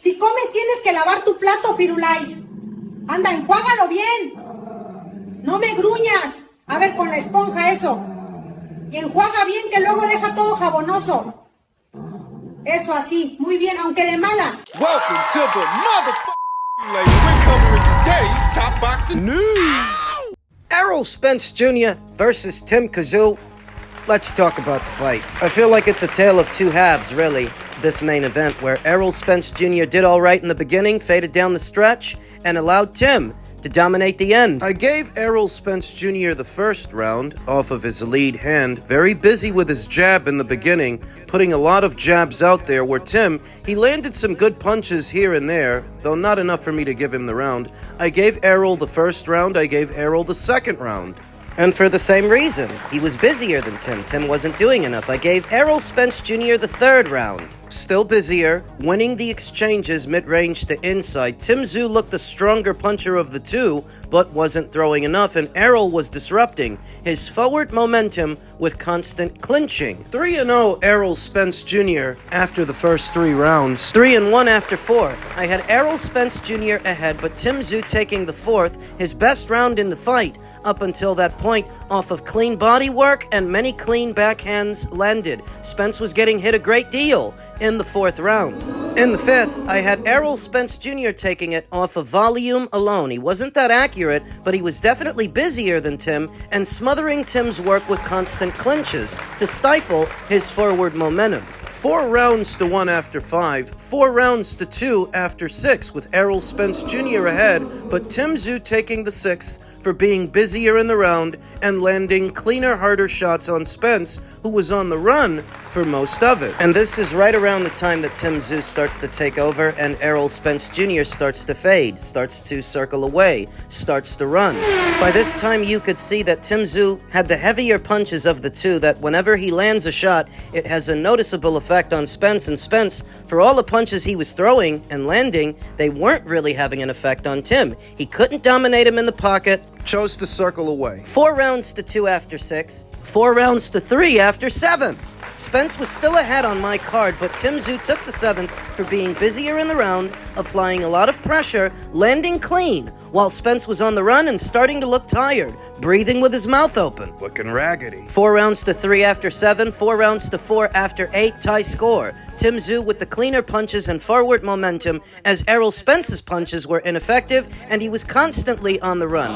Si comes tienes que lavar tu plato, Firulais. Anda, enjuágalo bien. No me gruñas. A ver, con la esponja eso. Y enjuaga bien que luego deja todo jabonoso. Eso así, muy bien, aunque de malas. Welcome to the motherfucking lady. We're covering today's top boxing news. Errol Spence Jr. versus Tszyu. Let's talk about the fight. I feel like it's a tale of two halves, really, this main event, where Errol Spence Jr. did all right in the beginning, faded down the stretch, and allowed Tim to dominate the end. I gave Errol Spence Jr. the first round off of his lead hand, very busy with his jab in the beginning, putting a lot of jabs out there, where Tim, he landed some good punches here and there, though not enough for me to give him the round. I gave Errol the first round, I gave Errol the second round. And for the same reason, he was busier than Tim. Tim wasn't doing enough. I gave Errol Spence Jr. the third round. Still busier, winning the exchanges mid-range to inside. Tszyu looked the stronger puncher of the two, but wasn't throwing enough, and Errol was disrupting his forward momentum with constant clinching. 3-0 Errol Spence Jr. after the first 3 rounds. 3-1 after 4. I had Errol Spence Jr. ahead, but Tszyu taking the fourth, his best round in the fight, up until that point, off of clean body work and many clean backhands landed. Spence was getting hit a great deal in the 4th round. In the 5th, I had Errol Spence Jr. taking it off of volume alone. He wasn't that accurate, but he was definitely busier than Tim and smothering Tim's work with constant clinches to stifle his forward momentum. 4 rounds to 1 after 5, 4 rounds to 2 after 6, with Errol Spence Jr. ahead, but Tszyu taking the 6th for being busier in the round and landing cleaner, harder shots on Spence, who was on the run for most of it. And this is right around the time that Tszyu starts to take over and Errol Spence Jr. starts to fade, starts to circle away, starts to run. By this time, you could see that Tszyu had the heavier punches of the two, that whenever he lands a shot, it has a noticeable effect on Spence, and Spence, for all the punches he was throwing and landing, they weren't really having an effect on Tim. He couldn't dominate him in the pocket, chose to circle away. 4 rounds to 2 after 6, 4 rounds to 3 after 7. Spence was still ahead on my card, but Tszyu took the 7th for being busier in the round, applying a lot of pressure, landing clean, while Spence was on the run and starting to look tired, breathing with his mouth open. Looking raggedy. 4 rounds to 3 after 7, 4 rounds to 4 after 8, tie score. Tszyu with the cleaner punches and forward momentum, as Errol Spence's punches were ineffective and he was constantly on the run.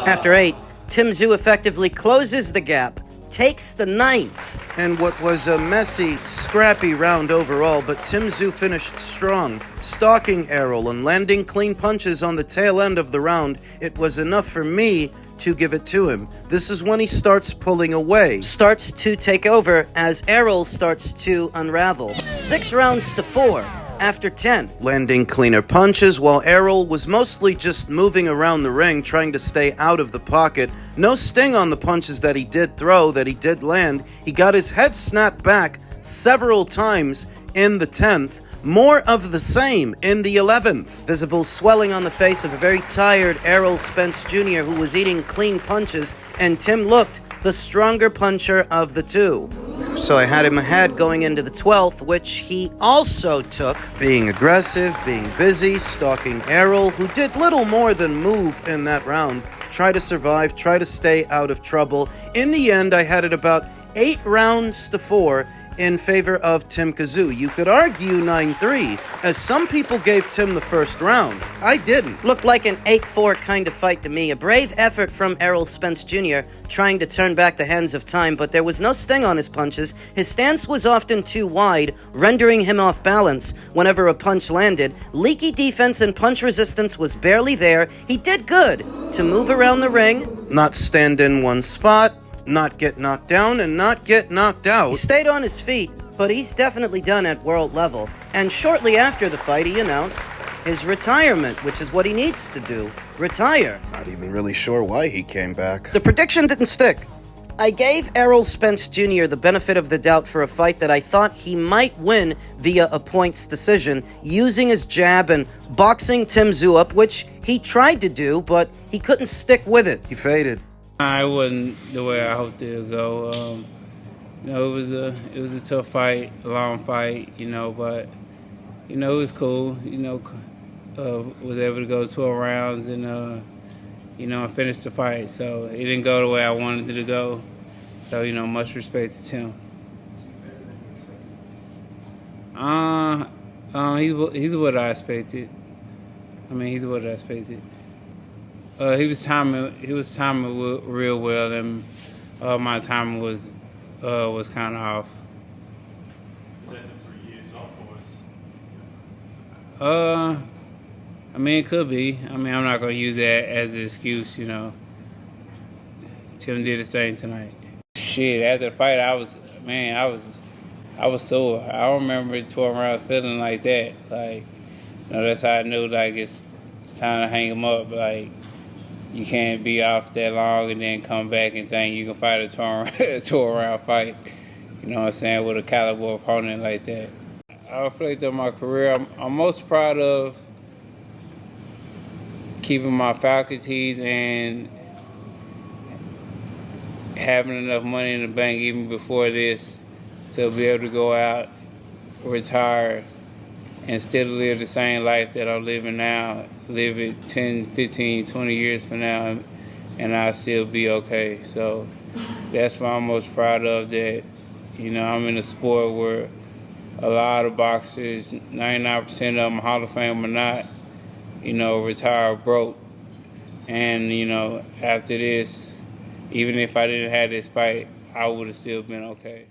After 8, Tszyu effectively closes the gap, takes the 9th. And what was a messy, scrappy round overall, but Tszyu finished strong, stalking Errol and landing clean punches on the tail end of the round. It was enough for me to give it to him. This is when he starts pulling away, starts to take over as Errol starts to unravel. 6 rounds to 4. After 10, landing cleaner punches while Errol was mostly just moving around the ring trying to stay out of the pocket. No sting on the punches that he did throw, that he did land. He got his head snapped back several times in the 10th. More of the same in the 11th. Visible swelling on the face of a very tired Errol Spence Jr. who was eating clean punches, and Tim looked the stronger puncher of the two. So I had him ahead going into the 12th, which he also took. Being aggressive, being busy, stalking Errol, who did little more than move in that round. Try to survive, try to stay out of trouble. In the end, I had it about 8 rounds to 4 in favor of Tszyu. You could argue 9-3, as some people gave Tim the first round. I didn't. Looked like an 8-4 kind of fight to me. A brave effort from Errol Spence Jr. trying to turn back the hands of time, but there was no sting on his punches. His stance was often too wide, rendering him off balance whenever a punch landed. Leaky defense and punch resistance was barely there. He did good to move around the ring, not stand in one spot, not get knocked down, and not get knocked out. He stayed on his feet, but he's definitely done at world level. And shortly after the fight, he announced his retirement, which is what he needs to do. Retire. Not even really sure why he came back. The prediction didn't stick. I gave Errol Spence Jr. the benefit of the doubt for a fight that I thought he might win via a points decision, using his jab and boxing Tszyu up, which he tried to do, but he couldn't stick with it. He faded. It wasn't the way I hoped it would go. It was a tough fight, a long fight, but You know, it was cool. You know, was able to go 12 rounds and, you know, I finished the fight. So it didn't go the way I wanted it to go. So, you know, much respect to Tim. He's what I expected. I mean, he's what I expected. He was timing real well, and my timing was kind of off. Was that the 3 years off, or was? I mean, it could be. I mean, I'm not gonna use that as an excuse, you know. Tim did the same tonight. Shit, after the fight, I was sore. I don't remember 12 rounds feeling like that. Like, you know, that's how I knew, like, it's time to hang him up. Like, you can't be off that long and then come back and think you can fight a 12-round fight. You know what I'm saying? With a caliber opponent like that. I reflect on my career. I'm most proud of keeping my faculties and having enough money in the bank even before this to be able to go out, retire, and still live the same life that I'm living now, live it 10, 15, 20 years from now, and I'll still be okay. So that's what I'm most proud of, that, you know, I'm in a sport where a lot of boxers, 99% of them, Hall of Fame or not, you know, retire broke. And, you know, after this, even if I didn't have this fight, I would have still been okay.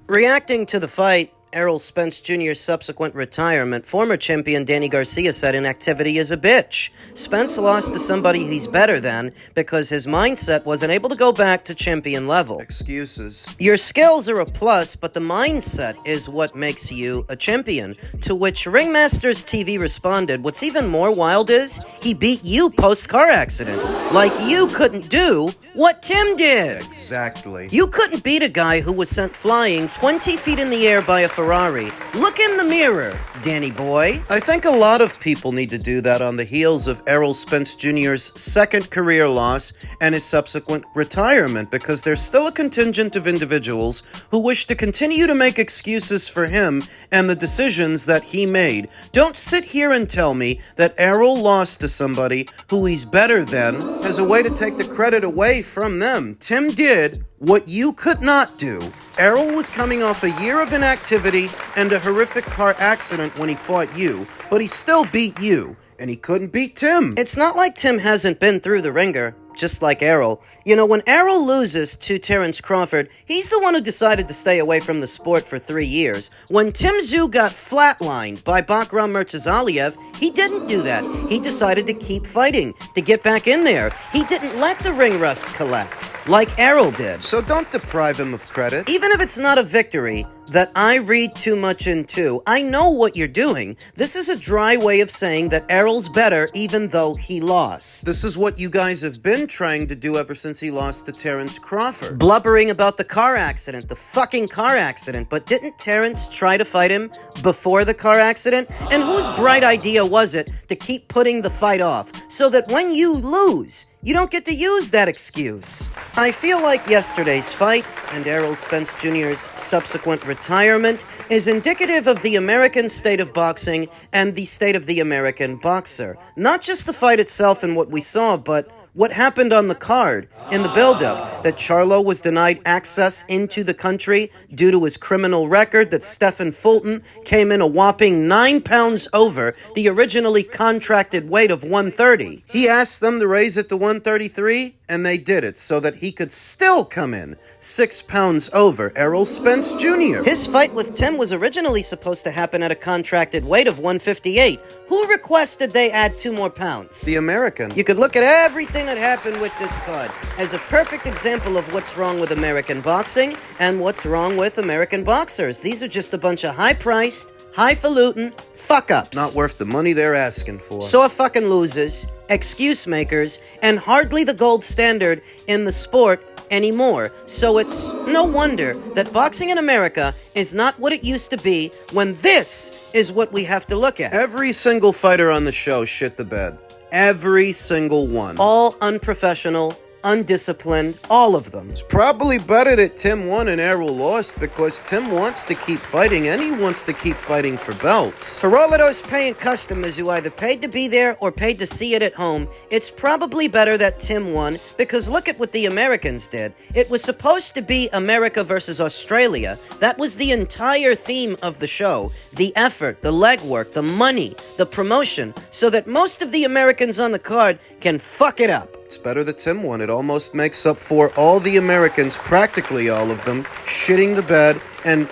Reacting to the fight, Errol Spence Jr.'s subsequent retirement, former champion Danny Garcia said inactivity is a bitch. Spence lost to somebody he's better than because his mindset wasn't able to go back to champion level. Excuses. Your skills are a plus, but the mindset is what makes you a champion. To which Ringmasters TV responded, what's even more wild is, he beat you post-car accident. Like you couldn't do what Tim did. Exactly. You couldn't beat a guy who was sent flying 20 feet in the air by a Ferrari. Look in the mirror, Danny boy. I think a lot of people need to do that on the heels of Errol Spence Jr.'s second career loss and his subsequent retirement, because there's still a contingent of individuals who wish to continue to make excuses for him and the decisions that he made. Don't sit here and tell me that Errol lost to somebody who he's better than as a way to take the credit away from them. Tim did what you could not do. Errol was coming off a year of inactivity and a horrific car accident when he fought you, but he still beat you, and he couldn't beat Tim. It's not like Tim hasn't been through the ringer, just like Errol. You know, when Errol loses to Terence Crawford, he's the one who decided to stay away from the sport for 3 years. When Tszyu got flatlined by Bakram Murtazaliev, he didn't do that. He decided to keep fighting, to get back in there. He didn't let the ring rust collect, like Errol did. So don't deprive him of credit. Even if it's not a victory that I read too much into, I know what you're doing. This is a dry way of saying that Errol's better even though he lost. This is what you guys have been trying to do ever since he lost to Terence Crawford. Blubbering about the car accident, the fucking car accident, but didn't Terence try to fight him before the car accident? And whose bright idea was it to keep putting the fight off so that when you lose, you don't get to use that excuse? I feel like yesterday's fight and Errol Spence Jr.'s subsequent retirement is indicative of the American state of boxing and the state of the American boxer. Not just the fight itself and what we saw, but what happened on the card, in the build-up, that Charlo was denied access into the country due to his criminal record, that Stephen Fulton came in a whopping 9 pounds over the originally contracted weight of 130. He asked them to raise it to 133, and they did it so that he could still come in 6 pounds over Errol Spence Jr. His fight with Tim was originally supposed to happen at a contracted weight of 158. Who requested they add 2 more pounds? The American. You could look at everything that happened with this card as a perfect example of what's wrong with American boxing and what's wrong with American boxers. These are just a bunch of high-priced, highfalutin fuck-ups. Not worth the money they're asking for. Sore fucking losers, excuse makers, and hardly the gold standard in the sport anymore. So it's no wonder that boxing in America is not what it used to be when this is what we have to look at. Every single fighter on the show shit the bed. Every single one. All unprofessional, undisciplined, all of them. It's probably better that Tim won and Errol lost because Tim wants to keep fighting and he wants to keep fighting for belts. For all of those paying customers who either paid to be there or paid to see it at home, it's probably better that Tim won because look at what the Americans did. It was supposed to be America versus Australia. That was the entire theme of the show. The effort, the legwork, the money, the promotion, so that most of the Americans on the card can fuck it up. It's better that Tim won. It almost makes up for all the Americans, practically all of them, shitting the bed and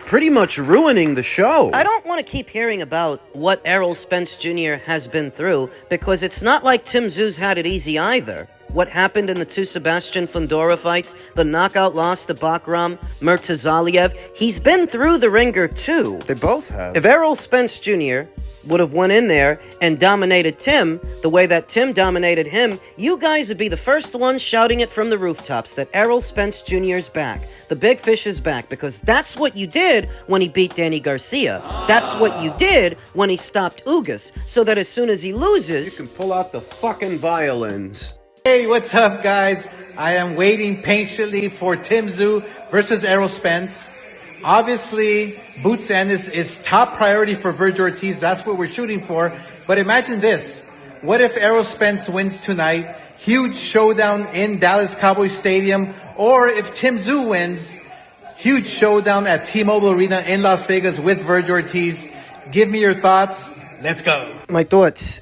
pretty much ruining the show. I don't want to keep hearing about what Errol Spence Jr. has been through because it's not like Tszyu's had it easy either. What happened in the two Sebastian Fundora fights, the knockout loss to Bakram Murtazaliev, he's been through the ringer too. They both have. If Errol Spence Jr. would have went in there and dominated Tim the way that Tim dominated him, you guys would be the first ones shouting it from the rooftops that Errol Spence Jr.'s back. The big fish is back because that's what you did when he beat Danny Garcia. That's what you did when he stopped Ugas, so that as soon as he loses... You can pull out the fucking violins. Hey, what's up, guys? I am waiting patiently for Tszyu versus Errol Spence. Obviously, Boots Ennis is top priority for Vergil Ortiz. That's what we're shooting for. But imagine this. What if Errol Spence wins tonight? Huge showdown in Dallas Cowboys Stadium. Or if Tszyu wins, huge showdown at T-Mobile Arena in Las Vegas with Vergil Ortiz. Give me your thoughts. Let's go. My thoughts.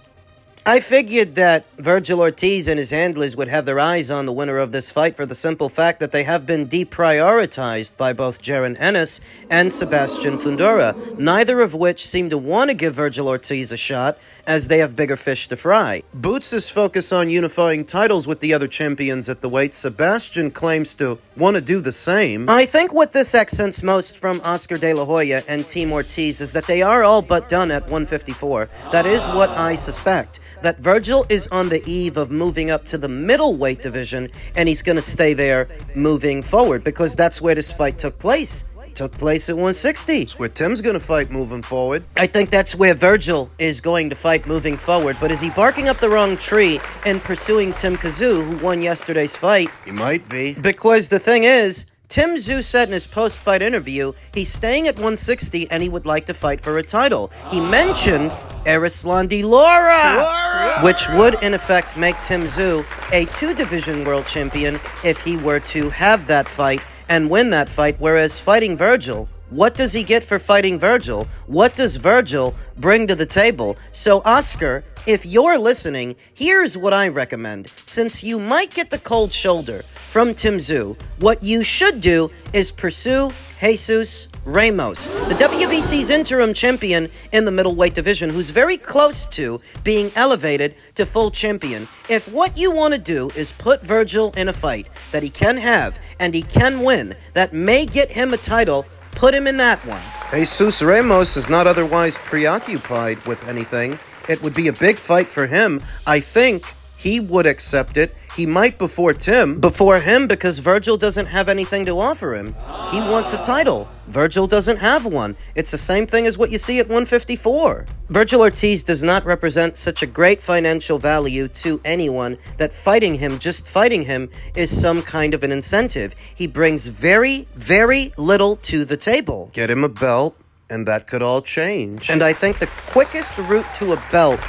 I figured that Vergil Ortiz and his handlers would have their eyes on the winner of this fight for the simple fact that they have been deprioritized by both Jaron Ennis and Sebastian Fundora, neither of which seem to want to give Vergil Ortiz a shot, as they have bigger fish to fry. Boots' focus on unifying titles with the other champions at the weight. Sebastian claims to want to do the same. I think what this accents most from Oscar De La Hoya and Team Ortiz is that they are all but done at 154. That is what I suspect. That Vergil is on the eve of moving up to the middleweight division, and he's going to stay there moving forward, because that's where this fight took place. It took place at 160. It's where Tim's going to fight moving forward. I think that's where Vergil is going to fight moving forward, but is he barking up the wrong tree and pursuing Tim Tszyu, who won yesterday's fight? He might be. Because the thing is, Tim Tszyu said in his post-fight interview he's staying at 160 and he would like to fight for a title. He mentioned Erislandy Lara, which would in effect make Tim Tszyu a two-division world champion if he were to have that fight and win that fight, whereas fighting Vergil, what does he get for fighting Vergil? What does Vergil bring to the table? So Oscar, if you're listening, here's what I recommend. Since you might get the cold shoulder from Tim Tszyu, what you should do is pursue Jesus Ramos, the WBC's interim champion in the middleweight division, who's very close to being elevated to full champion. If what you want to do is put Vergil in a fight that he can have and he can win, that may get him a title, put him in that one. Jesus Ramos is not otherwise preoccupied with anything. It would be a big fight for him. I think he would accept it. He might before Tim. Before him, because Vergil doesn't have anything to offer him. He wants a title. Vergil doesn't have one. It's the same thing as what you see at 154. Vergil Ortiz does not represent such a great financial value to anyone that fighting him, just fighting him, is some kind of an incentive. He brings very, very little to the table. Get him a belt, and that could all change. And I think the quickest route to a belt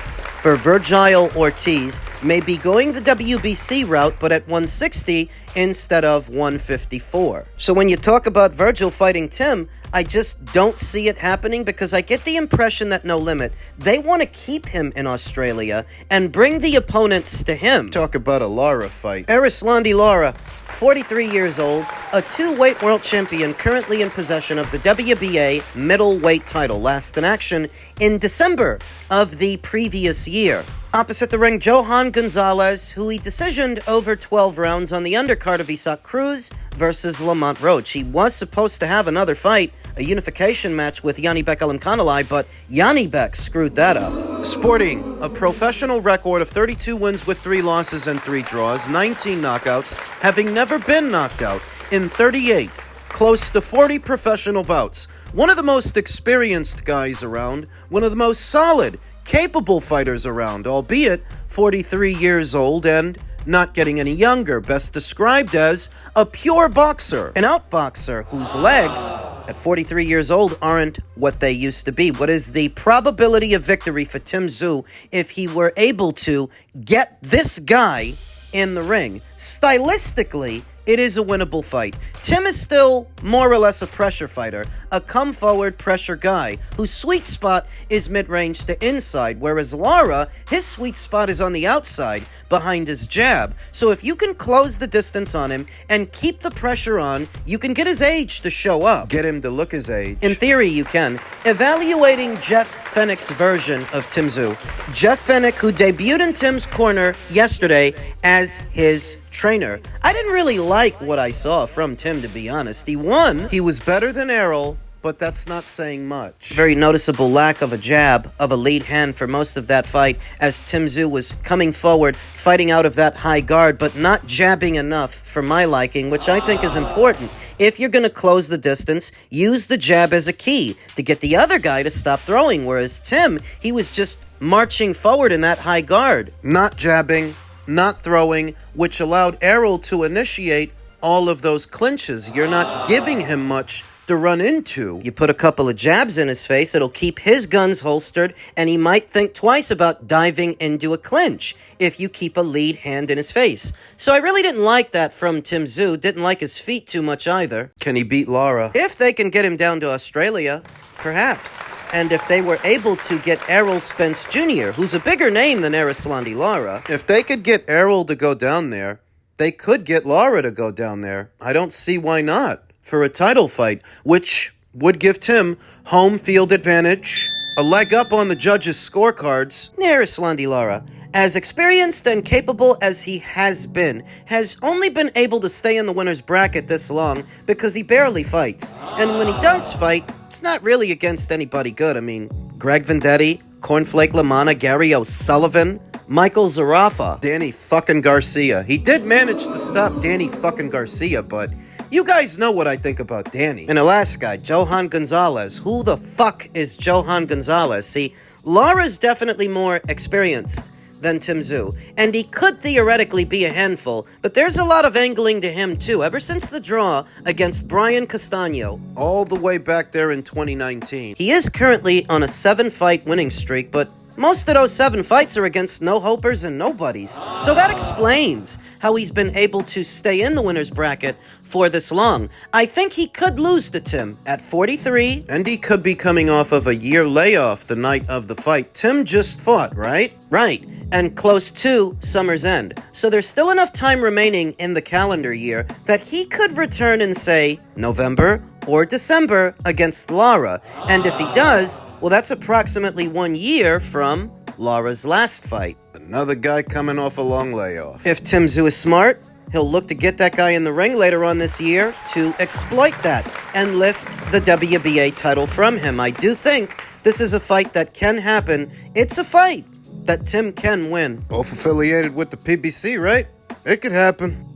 for Vergil Ortiz may be going the WBC route, but at 160 instead of 154. So when you talk about Vergil fighting Tim, I just don't see it happening, because I get the impression that No Limit, they want to keep him in Australia and bring the opponents to him. Talk about a Lara fight. Erislandy Lara, 43 years old, a two-weight world champion currently in possession of the WBA middleweight title, last in action in December of the previous year. Opposite the ring, Johan Gonzalez, who he decisioned over 12 rounds on the undercard of Isaac Cruz versus Lamont Roach. He was supposed to have another fight, a unification match with Yanni Beck Kanalai, but Yanni Beck screwed that up. Sporting a professional record of 32 wins with 3 losses and 3 draws, 19 knockouts, having never been knocked out in 38, close to 40 professional bouts. One of the most experienced guys around, one of the most solid, capable fighters around, albeit 43 years old and not getting any younger, best described as a pure boxer. An outboxer whose legs, at 43 years old, aren't what they used to be. What is the probability of victory for Tszyu if he were able to get this guy in the ring? Stylistically, it is a winnable fight. Tim is still more or less a pressure fighter, a come-forward pressure guy whose sweet spot is mid-range to inside, whereas Lara, his sweet spot is on the outside, behind his jab. So if you can close the distance on him and keep the pressure on, you can get his age to show up. Get him to look his age. In theory, you can. Evaluating Jeff Fennick's version of Tszyu. Jeff Fennick, who debuted in Tim's corner yesterday as his trainer. I didn't really like what I saw from Tim, to be honest. He won. He was better than Errol, but that's not saying much. Very noticeable lack of a jab, of a lead hand for most of that fight, as Tszyu was coming forward, fighting out of that high guard, but not jabbing enough for my liking, which I think is important. If you're going to close the distance, use the jab as a key to get the other guy to stop throwing, whereas Tim, he was just marching forward in that high guard. Not jabbing, not throwing, which allowed Errol to initiate all of those clinches. You're not giving him much to run into. You put a couple of jabs in his face, it'll keep his guns holstered, and he might think twice about diving into a clinch if you keep a lead hand in his face. So I really didn't like that from Tszyu. Didn't like his feet too much either. Can he beat Lara? If they can get him down to Australia, perhaps. And if they were able to get Errol Spence Jr., who's a bigger name than Erislandy Lara. If they could get Errol to go down there, they could get Lara to go down there. I don't see why not. For a title fight, which would give Tim home field advantage, a leg up on the judges' scorecards. Erislandy Lara, as experienced and capable as he has been, has only been able to stay in the winner's bracket this long because he barely fights. And when he does fight, it's not really against anybody good. I mean, Greg Vendetti, Cornflake LaManna, Gary O'Sullivan, Michael Zarafa, Danny fucking Garcia. He did manage to stop Danny fucking Garcia, but you guys know what I think about Danny. In Alaska, Johan Gonzalez. Who the fuck is Johan Gonzalez? See, Lara's definitely more experienced than Tszyu, and he could theoretically be a handful, but there's a lot of angling to him too, ever since the draw against Brian Castano. All the way back there in 2019. He is currently on a 7-fight winning streak, but most of those 7 fights are against no-hopers and nobodies. So that explains how he's been able to stay in the winner's bracket for this long. I think he could lose to Tim at 43. And he could be coming off of a year layoff the night of the fight. Tim just fought, right? Right, and close to summer's end. So there's still enough time remaining in the calendar year that he could return in, say, November or December against Lara. And if he does, well, that's approximately 1 year from Lara's last fight. Another guy coming off a long layoff. If Tszyu is smart, he'll look to get that guy in the ring later on this year to exploit that and lift the WBA title from him. I do think this is a fight that can happen. It's a fight that Tim can win. Both affiliated with the PBC, right? It could happen.